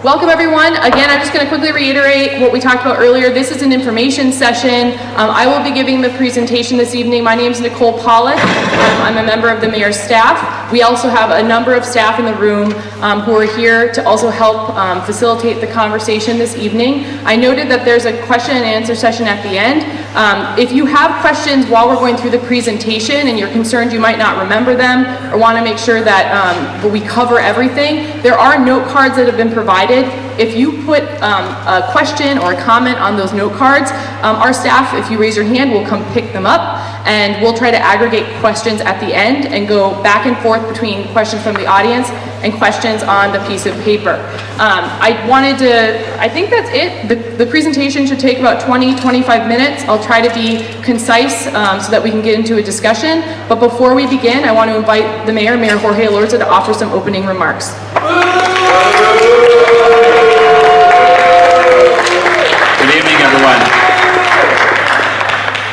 welcome everyone. Again, I'm just going to quickly reiterate what we talked about earlier. This is an information session. I will be giving the presentation this evening. My name is Nicole Pollack. I'm a member of the mayor's staff. We also have a number of staff in the room who are here to also help facilitate the conversation this evening. I noted that there's a question and answer session at the end. If you have questions while we're going through the presentation and you're concerned you might not remember them or want to make sure that we cover everything, there are note cards that have been provided. If you put a question or a comment on those note cards, our staff, if you raise your hand, will come pick them up, and we'll try to aggregate questions at the end and go back and forth between questions from the audience and questions on the piece of paper. I think that's it. The presentation should take about 20-25 minutes. I'll try to be concise so that we can get into a discussion. But before we begin, I want to invite the mayor, Mayor Jorge Elorza, to offer some opening remarks. Good evening, everyone.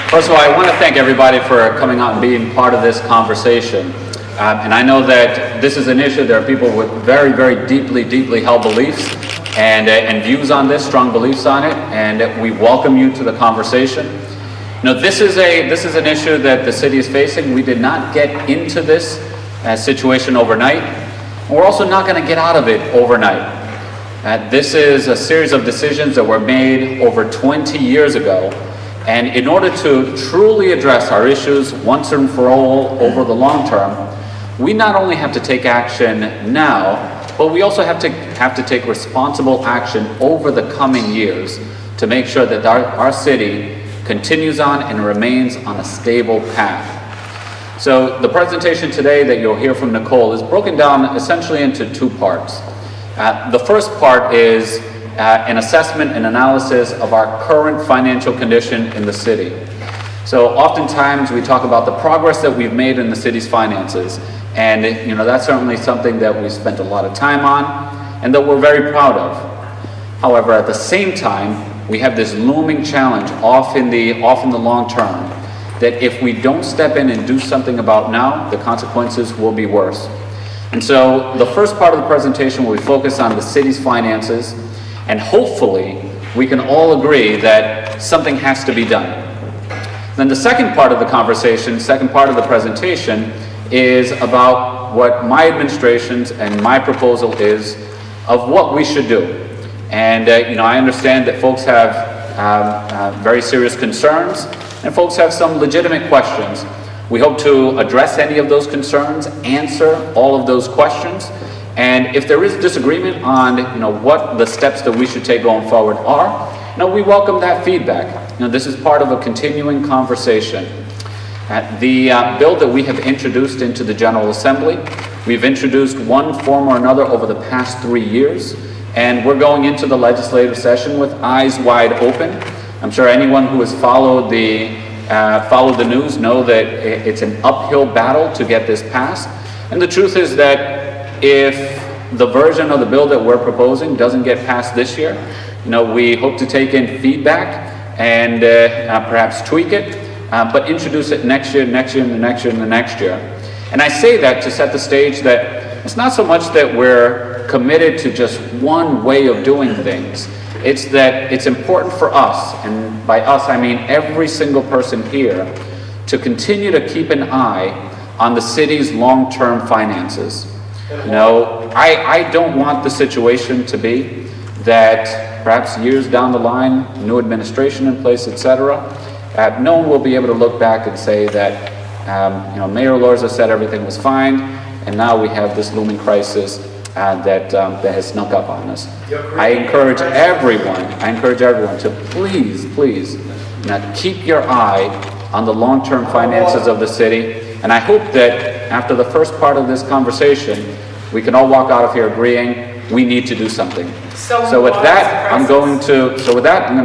First of all, I want to thank everybody for coming out and being part of this conversation. And I know that this is an issue. There are people with very, very deeply held beliefs and views on this, strong beliefs on it, and we welcome you to the conversation. You know, this is an issue that the city is facing. We did not get into this situation overnight. We're also not going to get out of it overnight. This is a series of decisions that were made over 20 years ago. And in order to truly address our issues once and for all over the long term, we not only have to take action now, but we also have to take responsible action over the coming years to make sure that our city continues on and remains on a stable path. So the presentation today that you'll hear from Nicole is broken down essentially into two parts. The first part is an assessment and analysis of our current financial condition in the city. So oftentimes we talk about the progress that we've made in the city's finances, and you know, that's certainly something that we spent a lot of time on and that we're very proud of. However, at the same time, we have this looming challenge off in the long term that if we don't step in and do something about now, the consequences will be worse. And so the first part of the presentation will focus on the city's finances, and hopefully we can all agree that something has to be done. Then the second part of the conversation, second part of the presentation, is about what my administration's and my proposal is of what we should do. And you know, I understand that folks have very serious concerns, and folks have some legitimate questions. We hope to address any of those concerns, answer all of those questions, and if there is disagreement on what the steps that we should take going forward are, we welcome that feedback. This is part of a continuing conversation. The bill that we have introduced into the General Assembly, we've introduced one form or another over the past 3 years, and we're going into the legislative session with eyes wide open. I'm sure anyone who has followed the news know that it's an uphill battle to get this passed. And the truth is that if the version of the bill that we're proposing doesn't get passed this year, we hope to take in feedback and perhaps tweak it, but introduce it next year, and the next year, and the next year. And I say that to set the stage that it's not so much that we're committed to just one way of doing things. It's that it's important for us, and by us I mean every single person here, to continue to keep an eye on the city's long-term finances. I don't want the situation to be that perhaps years down the line, new administration in place, etc., no one will be able to look back and say that Mayor Elorza said everything was fine, and now we have this looming crisis that has snuck up on us. I encourage everyone to please keep your eye on the long-term finances of the city, and I hope that after the first part of this conversation, we can all walk out of here agreeing we need to do something. So with that, I'm going to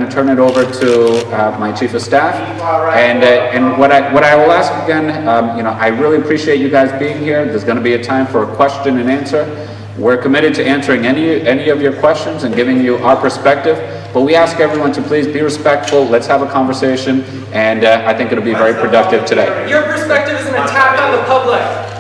turn it over to my chief of staff, and what I will ask again, I really appreciate you guys being here. There's going to be a time for a question and answer. We're committed to answering any of your questions and giving you our perspective, but we ask everyone to please be respectful. Let's have a conversation, and I think it'll be very productive today. Your perspective is an attack on the public.